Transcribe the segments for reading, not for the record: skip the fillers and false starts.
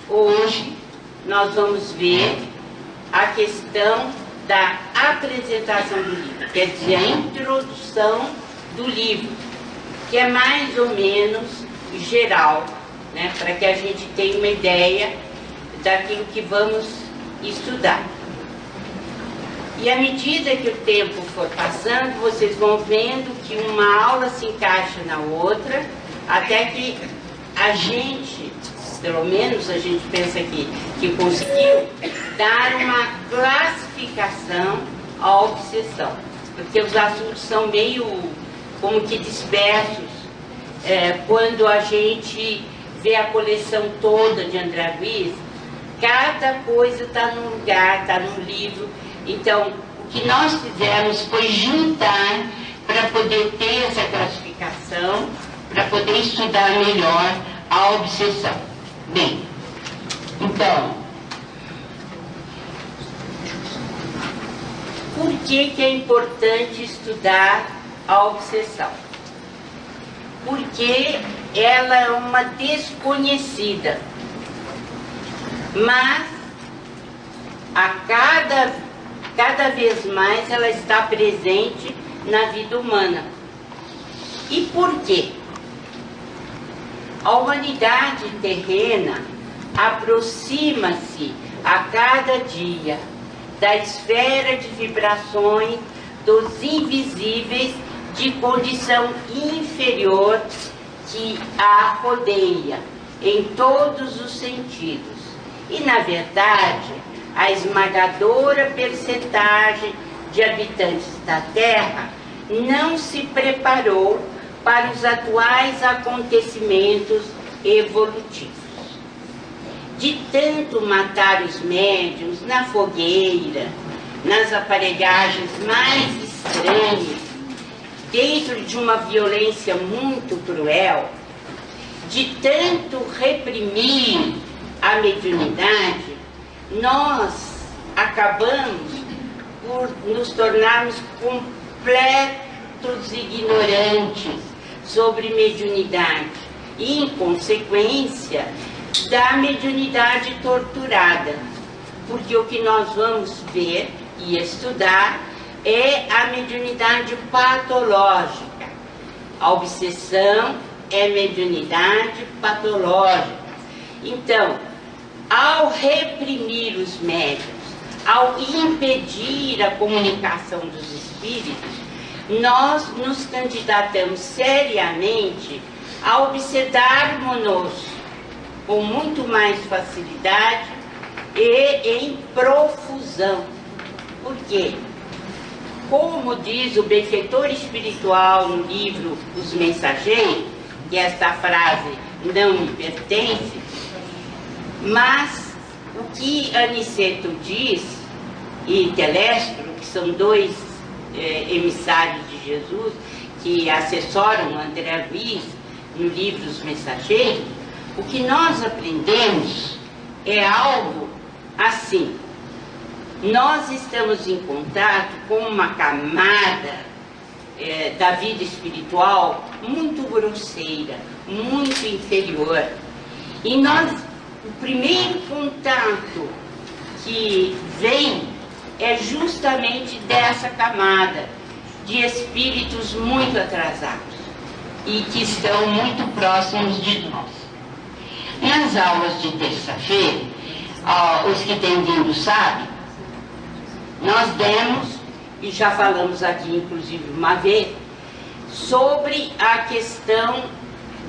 Hoje nós vamos ver a questão da apresentação do livro, quer dizer, a introdução do livro, que é mais ou menos geral, né, para que a gente tenha uma ideia daquilo que vamos estudar. E à medida que o tempo for passando, vocês vão vendo que uma aula se encaixa na outra, até que a gente, pelo menos a gente pensa que conseguiu dar uma classificação à obsessão, porque os assuntos são meio como que dispersos. Quando a gente vê a coleção toda de André Luiz, cada coisa está num lugar, está num livro. Então, o que nós fizemos foi juntar para poder ter essa classificação, para poder estudar melhor a obsessão. Bem, então, por que é importante estudar a obsessão? Porque ela é uma desconhecida, mas a cada vez mais ela está presente na vida humana. E por quê? A humanidade terrena aproxima-se a cada dia da esfera de vibrações dos invisíveis de condição inferior que a rodeia em todos os sentidos. E, na verdade, a esmagadora percentagem de habitantes da Terra não se preparou para os atuais acontecimentos evolutivos. De tanto matar os médiuns na fogueira, nas aparelhagens mais estranhas, dentro de uma violência muito cruel, de tanto reprimir a mediunidade, nós acabamos por nos tornarmos completos ignorantes sobre mediunidade e, em consequência, da mediunidade torturada, porque o que nós vamos ver e estudar é a mediunidade patológica. A obsessão é mediunidade patológica. Então, ao reprimir os médiuns, ao impedir a comunicação dos espíritos, nós nos candidatamos seriamente a obsedarmos-nos com muito mais facilidade e em profusão. Por quê? Como diz o benfeitor espiritual no livro Os Mensageiros, que esta frase não me pertence, mas o que Aniceto diz e Telésforo, que são dois emissários de Jesus, que assessoram André Luiz no livro Os Mensageiros, o que nós aprendemos é algo assim. Nós estamos em contato com uma camada da vida espiritual muito grosseira, muito inferior. E o primeiro contato que vem é justamente dessa camada de espíritos muito atrasados e que estão muito próximos de nós. Nas aulas de terça-feira, os que têm vindo sabem, nós demos, e já falamos aqui inclusive uma vez, sobre a questão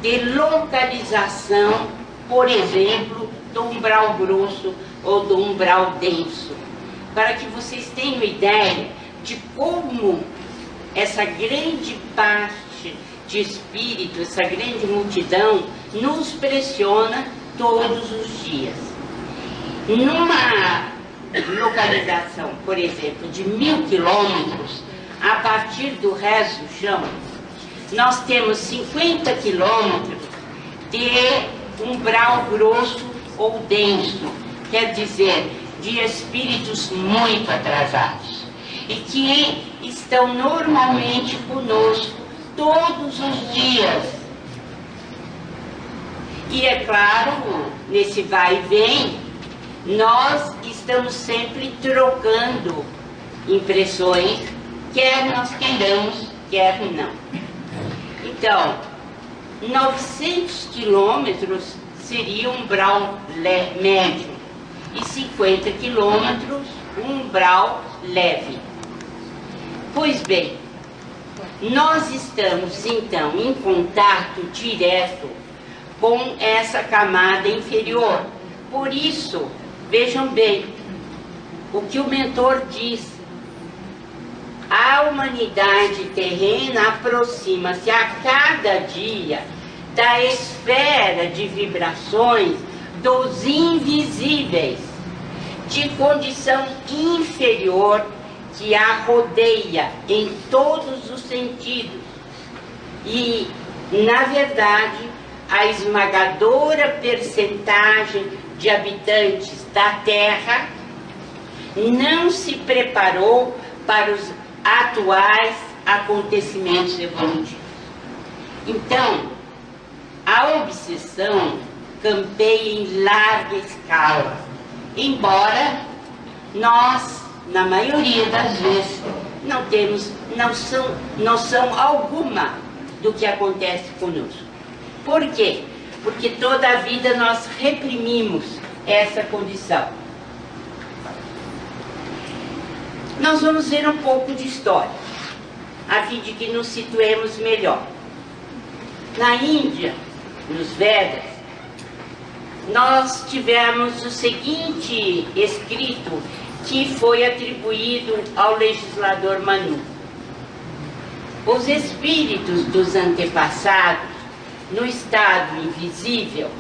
de localização, por exemplo, do umbral grosso ou do umbral denso, para que vocês tenham ideia de como essa grande parte de espírito, essa grande multidão, nos pressiona todos os dias. Numa localização, por exemplo, de 1000 quilômetros, a partir do resto do chão, nós temos 50 quilômetros de umbral grosso ou denso, quer dizer, de espíritos muito atrasados, e que estão normalmente conosco todos os dias. E é claro, nesse vai e vem, nós estamos sempre trocando impressões, quer nós queiramos, quer não. Então, 900 quilômetros seria um umbral médio e 50 quilômetros um umbral leve. Pois bem, nós estamos então em contato direto com essa camada inferior. Por isso, vejam bem o que o mentor diz: a humanidade terrena aproxima-se a cada dia da esfera de vibrações dos invisíveis, de condição inferior que a rodeia em todos os sentidos. E, na verdade, a esmagadora percentagem de habitantes da Terra não se preparou para os atuais acontecimentos evolutivos. Então, a obsessão campeia em larga escala, embora nós, na maioria das vezes, não temos noção alguma do que acontece conosco. Por quê? Porque toda a vida nós reprimimos essa condição. Nós vamos ver um pouco de história, a fim de que nos situemos melhor. Na Índia, nos Vedas, nós tivemos o seguinte escrito que foi atribuído ao legislador Manu. Os espíritos dos antepassados, no estado invisível,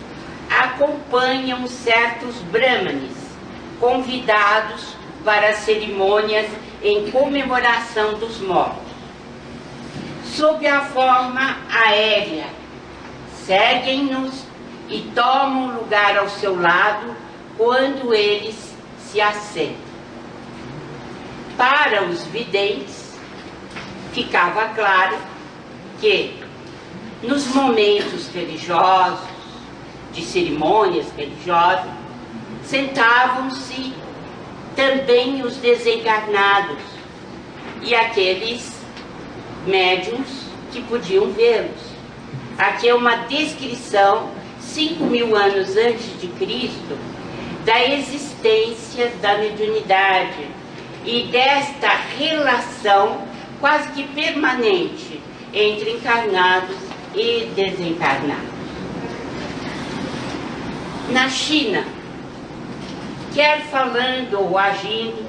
acompanham certos brahmanes convidados para cerimônias em comemoração dos mortos. Sob a forma aérea, seguem-nos e tomam lugar ao seu lado quando eles se assentam. Para os videntes, ficava claro que, nos momentos religiosos, de cerimônias religiosas, sentavam-se também os desencarnados e aqueles médiuns que podiam vê-los. Aqui é uma descrição, 5.000 anos antes de Cristo, da existência da mediunidade e desta relação quase que permanente entre encarnados e desencarnados. Na China, quer falando ou agindo,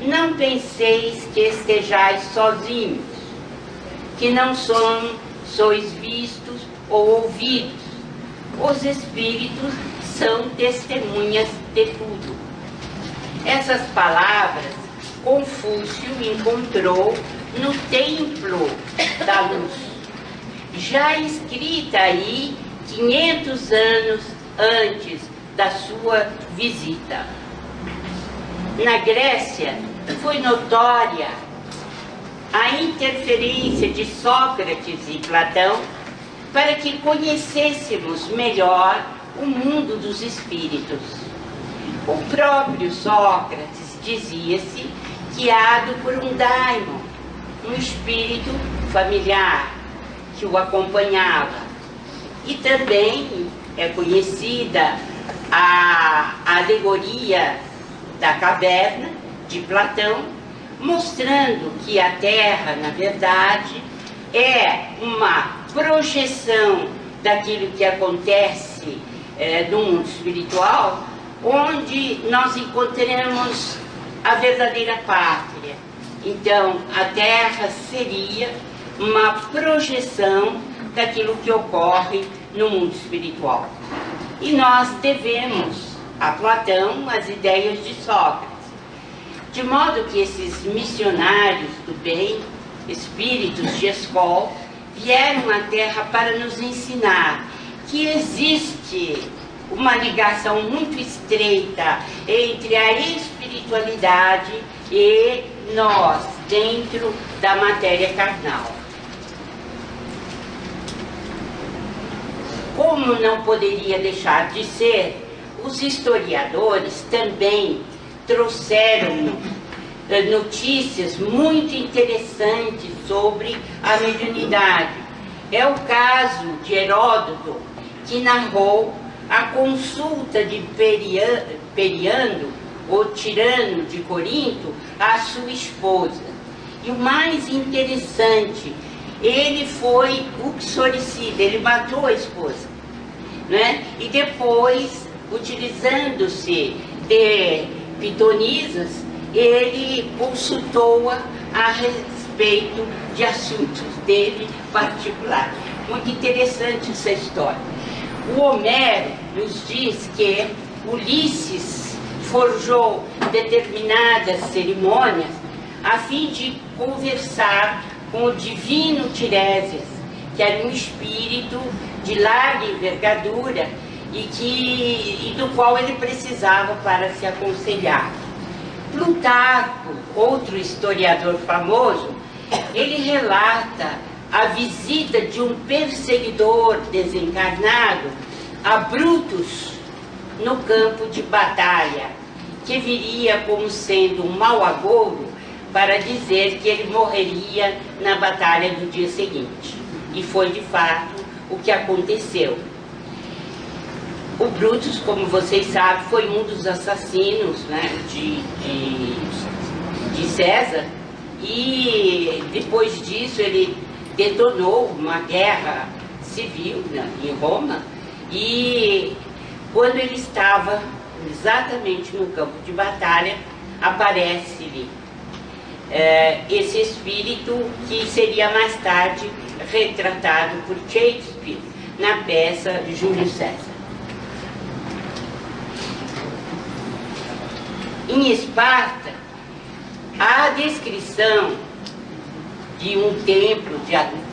não penseis que estejais sozinhos, que não sois vistos ou ouvidos. Os espíritos são testemunhas de tudo. Essas palavras Confúcio encontrou no Templo da Luz, já escrita aí 500 anos antes da sua visita. Na Grécia, foi notória a interferência de Sócrates e Platão para que conhecêssemos melhor o mundo dos espíritos. O próprio Sócrates dizia-se guiado por um daimon, um espírito familiar que o acompanhava. E também é conhecida a alegoria da caverna de Platão, mostrando que a Terra, na verdade, é uma projeção daquilo que acontece no mundo espiritual, onde nós encontramos a verdadeira pátria. Então, a Terra seria uma projeção daquilo que ocorre no mundo espiritual. E nós devemos a Platão as ideias de Sócrates, de modo que esses missionários do bem, espíritos de escola, vieram à Terra para nos ensinar que existe uma ligação muito estreita entre a espiritualidade e nós, dentro da matéria carnal. como não poderia deixar de ser, os historiadores também trouxeram notícias muito interessantes sobre a mediunidade. É o caso de Heródoto, que narrou a consulta de Periandro, o tirano de Corinto, à sua esposa. E o mais interessante, ele foi uxoricida, ele matou a esposa, né? E depois, utilizando-se de pitonisas, ele consultou-a a respeito de assuntos dele particulares. Muito interessante essa história. O Homero nos diz que Ulisses forjou determinadas cerimônias a fim de conversar com o divino Tiresias, que era um espírito de larga envergadura e do qual ele precisava para se aconselhar. Plutarco, outro historiador famoso, ele relata a visita de um perseguidor desencarnado a Brutus no campo de batalha, que viria como sendo um mau agouro para dizer que ele morreria na batalha do dia seguinte. E foi de fato o que aconteceu. O Brutus, como vocês sabem, foi um dos assassinos, né, de César, e depois disso ele detonou uma guerra civil, né, em Roma, e quando ele estava exatamente no campo de batalha, aparece-lhe esse espírito que seria mais tarde retratado por Shakespeare na peça Júlio César. Em Esparta, há a descrição de um templo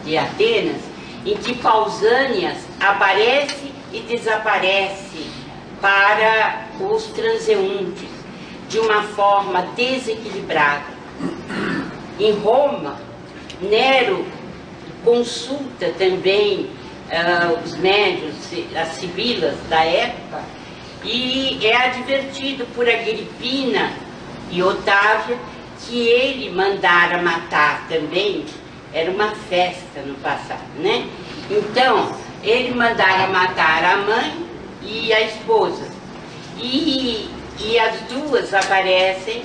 de Atenas em que Pausânias aparece e desaparece para os transeuntes de uma forma desequilibrada. Em Roma, Nero consulta também os médiuns, as sibilas da época, e é advertido por Agripina e Otávio que ele mandara matar também. Era uma festa no passado, né? Então, ele mandara matar a mãe e a esposa. E as duas aparecem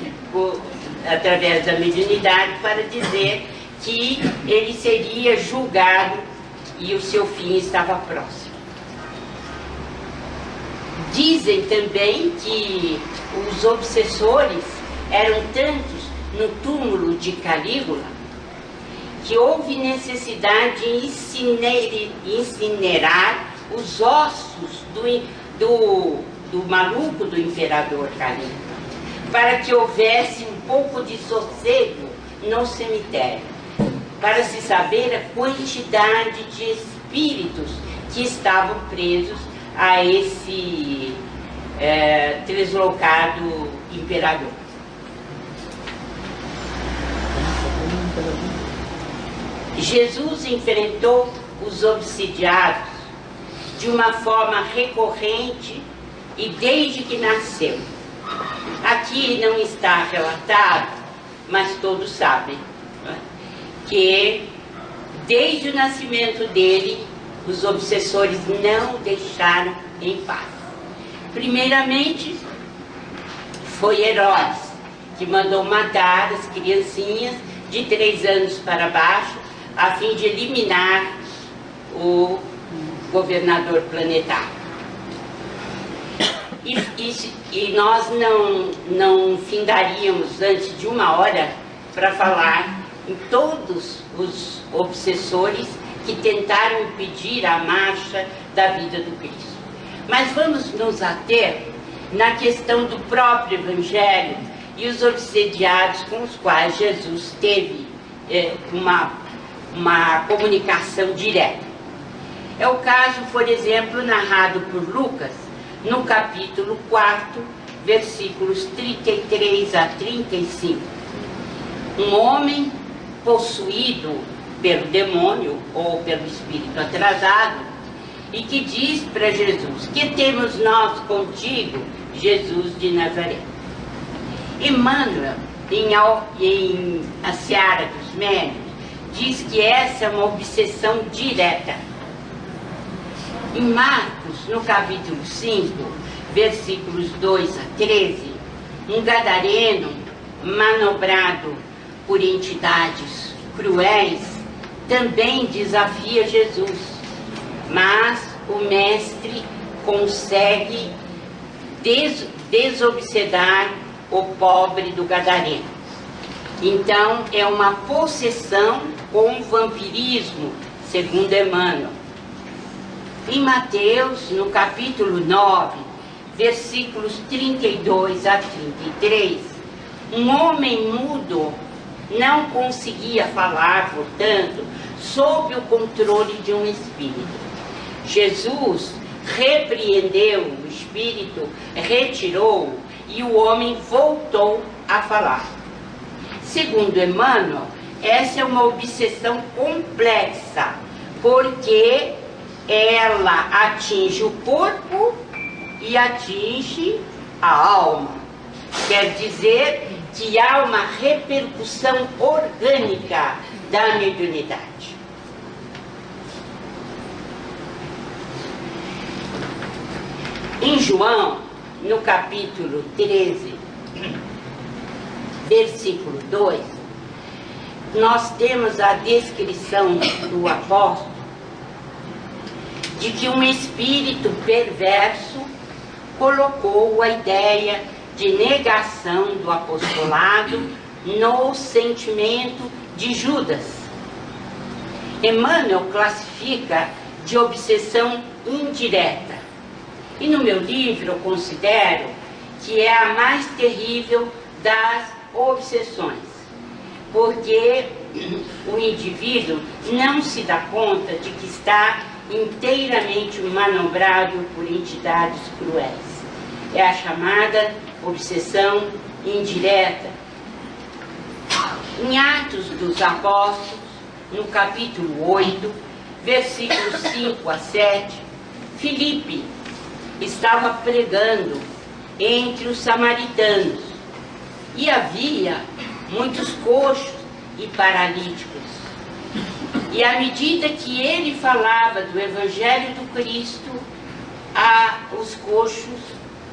através da mediunidade para dizer que ele seria julgado e o seu fim estava próximo. Dizem também que os obsessores eram tantos no túmulo de Calígula que houve necessidade de incinerar os ossos do maluco do imperador Calígula, para que houvesse um pouco de sossego no cemitério, para se saber a quantidade de espíritos que estavam presos a esse deslocado imperador. Jesus enfrentou os obsidiados de uma forma recorrente e desde que nasceu. Aqui não está relatado, mas todos sabem, né, que desde o nascimento dele, os obsessores não o deixaram em paz. Primeiramente, foi Herodes, que mandou matar as criancinhas de 3 anos para baixo, a fim de eliminar o governador planetário. E nós não findaríamos antes de 1 hora para falar em todos os obsessores que tentaram impedir a marcha da vida do Cristo. Mas vamos nos ater na questão do próprio Evangelho e os obsediados com os quais Jesus teve uma comunicação direta. É o caso, por exemplo, narrado por Lucas, no capítulo 4, versículos 33 a 35. Um homem possuído pelo demônio ou pelo espírito atrasado e que diz para Jesus: que temos nós contigo, Jesus de Nazaré? Emmanuel, em A Seara dos Médiuns, diz que essa é uma obsessão direta. Em Marcos, no capítulo 5, versículos 2 a 13, um gadareno manobrado por entidades cruéis também desafia Jesus, mas o mestre consegue desobsedar o pobre do gadareno. Então é uma possessão com vampirismo, segundo Emmanuel. Em Mateus, no capítulo 9, versículos 32 a 33, um homem mudo não conseguia falar, portanto, sob o controle de um espírito. Jesus repreendeu o espírito, retirou-o e o homem voltou a falar. Segundo Emmanuel, essa é uma obsessão complexa, porque ela atinge o corpo e atinge a alma. Quer dizer que há uma repercussão orgânica da mediunidade. Em João, no capítulo 13, versículo 2, nós temos a descrição do apóstolo de que um espírito perverso colocou a ideia de negação do apostolado no sentimento de Judas. Emmanuel classifica de obsessão indireta. E no meu livro eu considero que é a mais terrível das obsessões, porque o indivíduo não se dá conta de que está inteiramente manobrado por entidades cruéis. É a chamada obsessão indireta. Em Atos dos Apóstolos, no capítulo 8, versículos 5 a 7, Filipe estava pregando entre os samaritanos e havia muitos coxos e paralíticos. E à medida que ele falava do Evangelho do Cristo, os coxos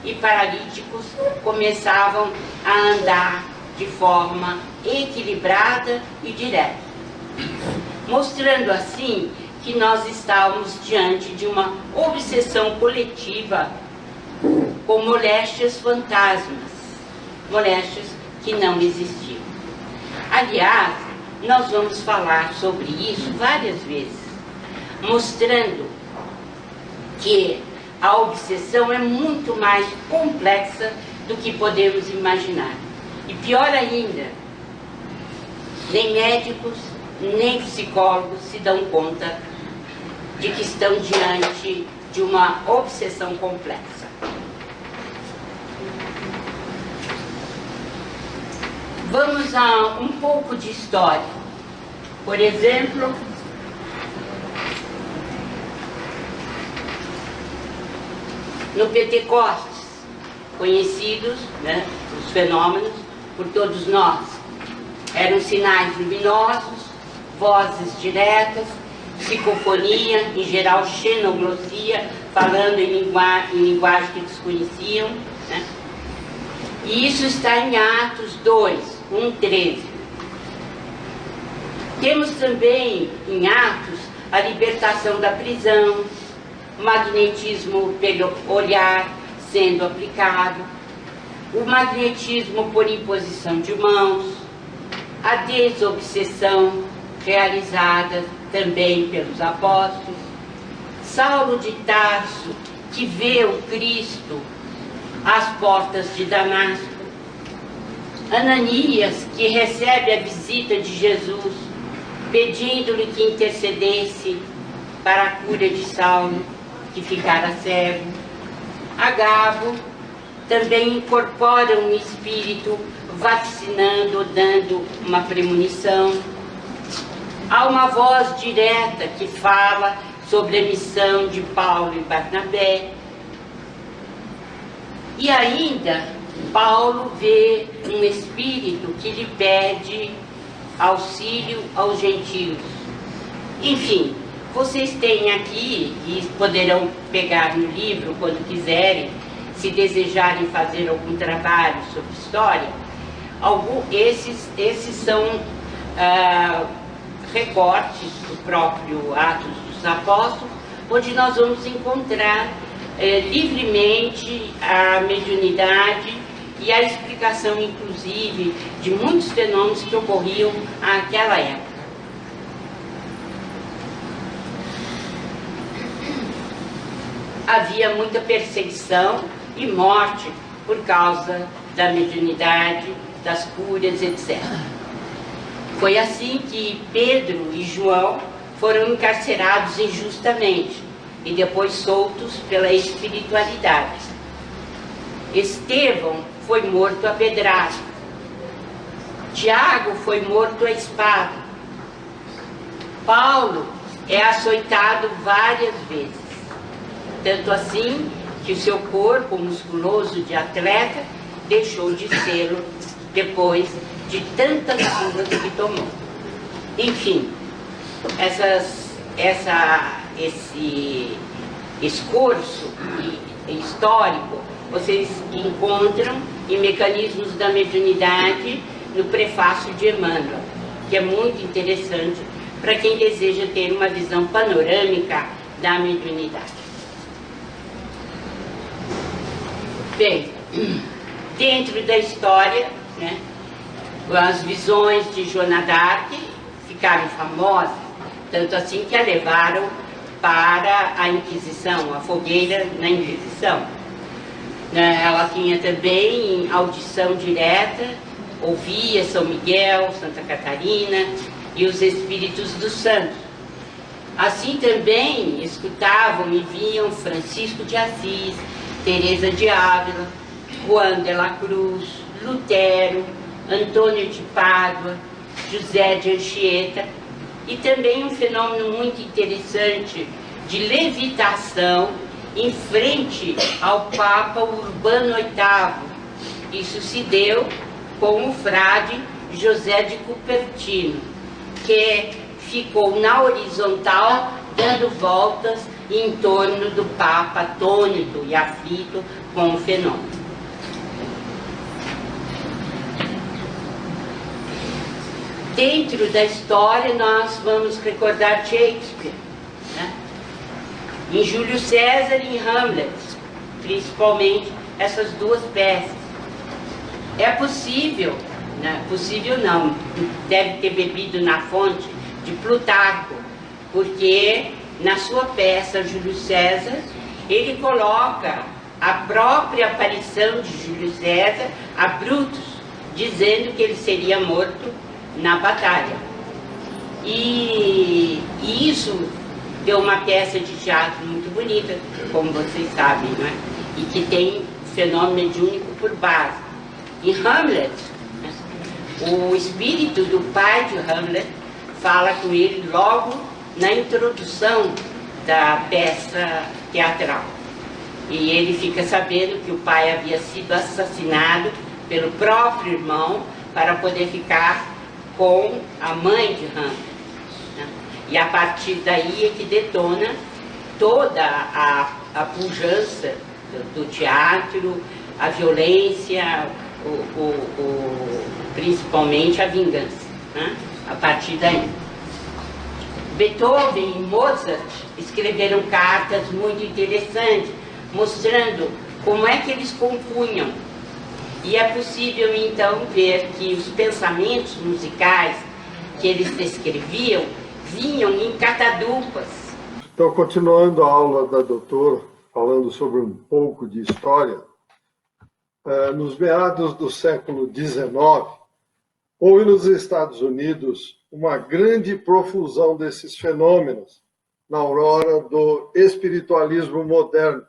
e paralíticos começavam a andar de forma equilibrada e direta, mostrando assim que nós estávamos diante de uma obsessão coletiva com moléstias fantasmas, moléstias que não existiam. Aliás, nós vamos falar sobre isso várias vezes, mostrando que a obsessão é muito mais complexa do que podemos imaginar. E pior ainda, nem médicos, nem psicólogos se dão conta de que estão diante de uma obsessão complexa. Vamos a um pouco de história. Por exemplo, no Pentecostes, conhecidos, né, os fenômenos por todos nós, eram sinais luminosos, vozes diretas, psicofonia, em geral xenoglossia, falando em linguagem que desconheciam, né? E isso está em Atos 2, 1:13. Temos também em Atos a libertação da prisão, o magnetismo pelo olhar sendo aplicado, o magnetismo por imposição de mãos, a desobsessão realizada também pelos apóstolos, Saulo de Tarso, que vê o Cristo às portas de Damasco, Ananias, que recebe a visita de Jesus, pedindo-lhe que intercedesse para a cura de Saulo, que ficara cego. Agabo também incorpora um espírito vacinando, dando uma premonição. Há uma voz direta que fala sobre a missão de Paulo e Barnabé. E ainda, Paulo vê um espírito que lhe pede auxílio aos gentios. Enfim, vocês têm aqui, e poderão pegar no livro quando quiserem, se desejarem fazer algum trabalho sobre história, esses são recortes do próprio Atos dos Apóstolos, onde nós vamos encontrar livremente a mediunidade e a explicação, inclusive, de muitos fenômenos que ocorriam naquela época. Havia muita perseguição e morte por causa da mediunidade, das curas, etc. Foi assim que Pedro e João foram encarcerados injustamente e depois soltos pela espiritualidade. Estevão foi morto a pedrada. Tiago foi morto a espada. Paulo é açoitado várias vezes. Tanto assim que o seu corpo musculoso de atleta deixou de ser depois de tantas surras que tomou. Enfim, esse esforço histórico vocês encontram em Mecanismos da Mediunidade no prefácio de Emmanuel, que é muito interessante para quem deseja ter uma visão panorâmica da mediunidade. Bem, dentro da história, né, as visões de Joana d'Arc ficaram famosas, tanto assim que a levaram para a Inquisição, a fogueira na Inquisição. Ela tinha também audição direta, ouvia São Miguel, Santa Catarina e os espíritos dos santos. Assim também escutavam e viam Francisco de Assis, Teresa de Ávila, Juan de la Cruz, Lutero, Antônio de Pádua, José de Anchieta, e também um fenômeno muito interessante de levitação em frente ao Papa Urbano VIII. Isso se deu com o frade José de Cupertino, que ficou na horizontal dando voltas em torno do Papa, atônito e aflito com o fenômeno. Dentro da história, nós vamos recordar Shakespeare, né? Em Júlio César e em Hamlet, principalmente essas duas peças. É possível, né? Possível não, deve ter bebido na fonte de Plutarco, porque na sua peça Júlio César, ele coloca a própria aparição de Júlio César a Brutus, dizendo que ele seria morto na batalha. E isso deu uma peça de teatro muito bonita, como vocês sabem, não é? E que tem fenômeno mediúnico por base. Em Hamlet, o espírito do pai de Hamlet fala com ele logo na introdução da peça teatral. E ele fica sabendo que o pai havia sido assassinado pelo próprio irmão para poder ficar com a mãe de Hamlet, né? E a partir daí é que detona toda a pujança do teatro, a violência, principalmente a vingança, né? A partir daí. Beethoven e Mozart escreveram cartas muito interessantes, mostrando como é que eles compunham. E é possível, então, ver que os pensamentos musicais que eles descreviam vinham em catadupas. Então, continuando a aula da doutora, falando sobre um pouco de história, nos meados do século XIX, houve nos Estados Unidos uma grande profusão desses fenômenos na aurora do espiritualismo moderno,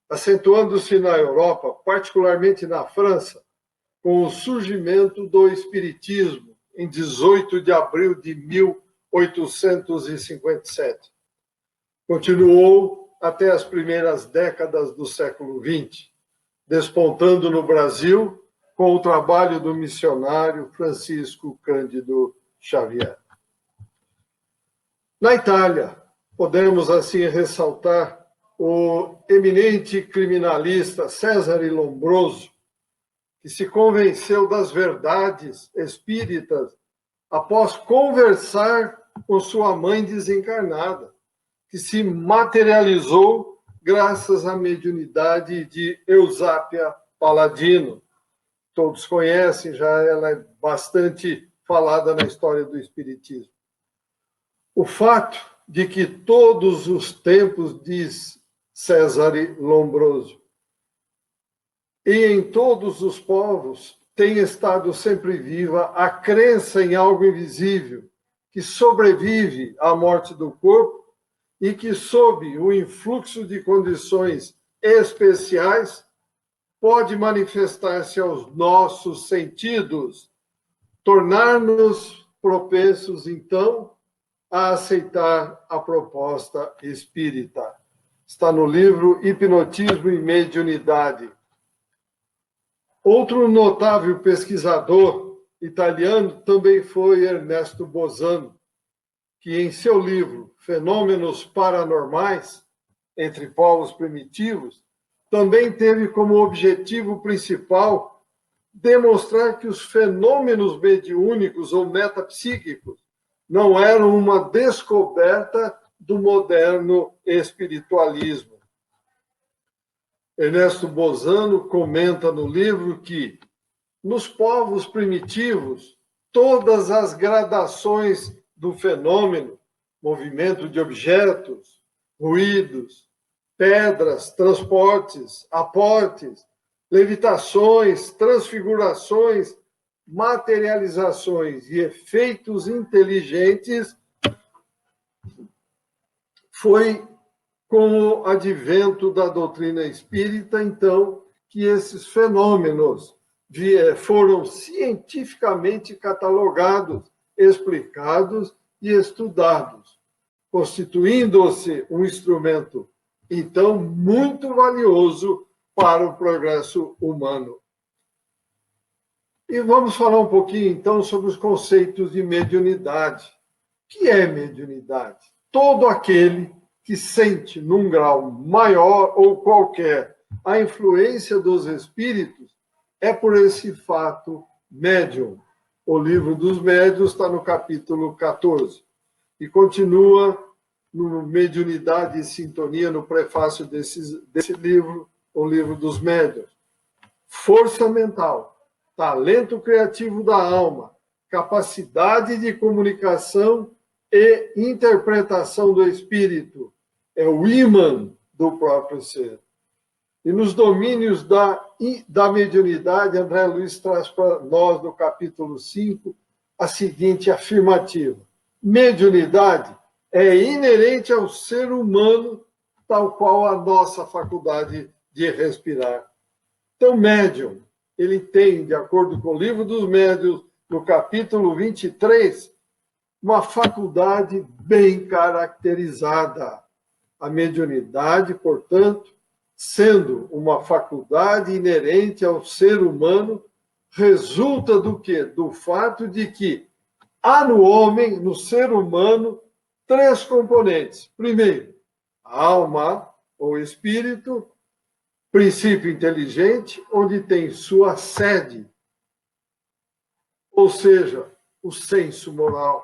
acentuando-se na Europa, particularmente na França, com o surgimento do espiritismo em 18 de abril de 1857. Continuou até as primeiras décadas do século XX, despontando no Brasil com o trabalho do missionário Francisco Cândido Xavier. Na Itália, podemos assim ressaltar o eminente criminalista Cesare Lombroso, que se convenceu das verdades espíritas após conversar com sua mãe desencarnada, que se materializou graças à mediunidade de Eusápia Paladino. Todos conhecem, já ela é bastante falada na história do Espiritismo. O fato de que todos os tempos, diz Cesare Lombroso, e em todos os povos tem estado sempre viva a crença em algo invisível que sobrevive à morte do corpo e que, sob o influxo de condições especiais, pode manifestar-se aos nossos sentidos, tornar-nos propensos, então, a aceitar a proposta espírita. Está no livro Hipnotismo e Mediunidade. Outro notável pesquisador italiano também foi Ernesto Bosano, que em seu livro Fenômenos Paranormais entre Povos Primitivos, também teve como objetivo principal demonstrar que os fenômenos mediúnicos ou metapsíquicos não eram uma descoberta do moderno espiritualismo. Ernesto Bosano comenta no livro que, nos povos primitivos, todas as gradações do fenômeno, movimento de objetos, ruídos, pedras, transportes, aportes, levitações, transfigurações, materializações e efeitos inteligentes, foi com o advento da doutrina espírita, então, que esses fenômenos foram cientificamente catalogados, explicados e estudados, constituindo-se um instrumento, então, muito valioso para o progresso humano. E vamos falar um pouquinho, então, sobre os conceitos de mediunidade. O que é mediunidade? Todo aquele que sente, num grau maior ou qualquer, a influência dos espíritos, é por esse fato médium. O livro dos médiuns está no capítulo 14. E continua no Mediunidade e Sintonia, no prefácio desse livro, o livro dos médiuns. Força mental, talento criativo da alma, capacidade de comunicação e interpretação do espírito. É o ímã do próprio ser. E nos domínios da mediunidade, André Luiz traz para nós, no capítulo 5, a seguinte afirmativa. Mediunidade é inerente ao ser humano, tal qual a nossa faculdade de respirar. Então, médium, ele tem, de acordo com o livro dos médiuns, no capítulo 23, uma faculdade bem caracterizada. A mediunidade, portanto, sendo uma faculdade inerente ao ser humano, resulta do quê? Do fato de que há no homem, no ser humano, três componentes. Primeiro, a alma ou espírito, princípio inteligente, onde tem sua sede, ou seja, o senso moral.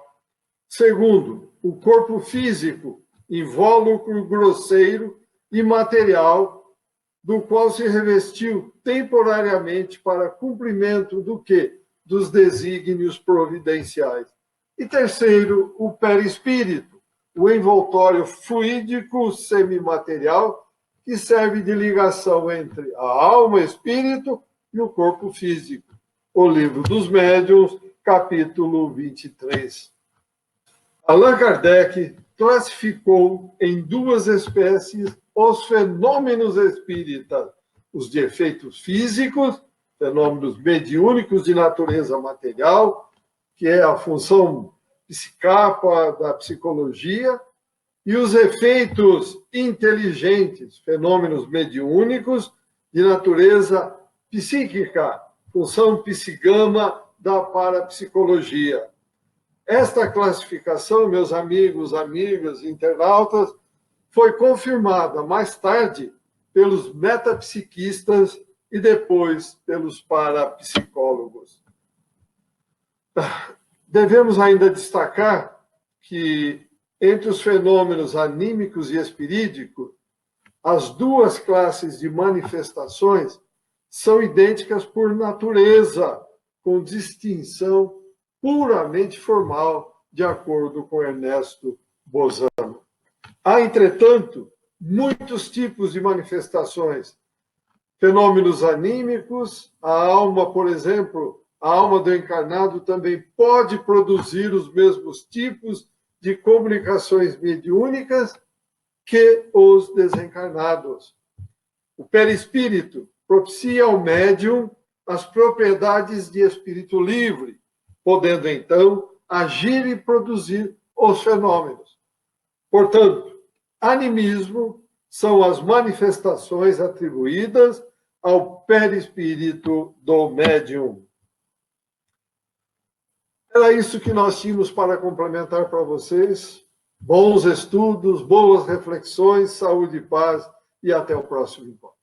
Segundo, o corpo físico, invólucro grosseiro e material, do qual se revestiu temporariamente para cumprimento do quê? Dos desígnios providenciais. E terceiro, o perispírito, o envoltório fluídico semimaterial, que serve de ligação entre a alma, espírito e o corpo físico. O livro dos médiuns, capítulo 23. Allan Kardec classificou em duas espécies os fenômenos espíritas, os de efeitos físicos, fenômenos mediúnicos de natureza material, que é a função psicapa da psicologia, e os efeitos inteligentes, fenômenos mediúnicos de natureza psíquica, função psigama da parapsicologia. Esta classificação, meus amigos, amigas, internautas, foi confirmada mais tarde pelos metapsiquistas e depois pelos parapsicólogos. Devemos ainda destacar que, entre os fenômenos anímicos e espirídicos, as duas classes de manifestações são idênticas por natureza, com distinção puramente formal, de acordo com Ernesto Bozano. Há, entretanto, muitos tipos de manifestações. Fenômenos anímicos, a alma, por exemplo, a alma do encarnado também pode produzir os mesmos tipos de comunicações mediúnicas que os desencarnados. O perispírito propicia ao médium as propriedades de espírito livre, podendo, então, agir e produzir os fenômenos. Portanto, animismo são as manifestações atribuídas ao perispírito do médium. Era isso que nós tínhamos para complementar para vocês. Bons estudos, boas reflexões, saúde e paz, e até o próximo encontro.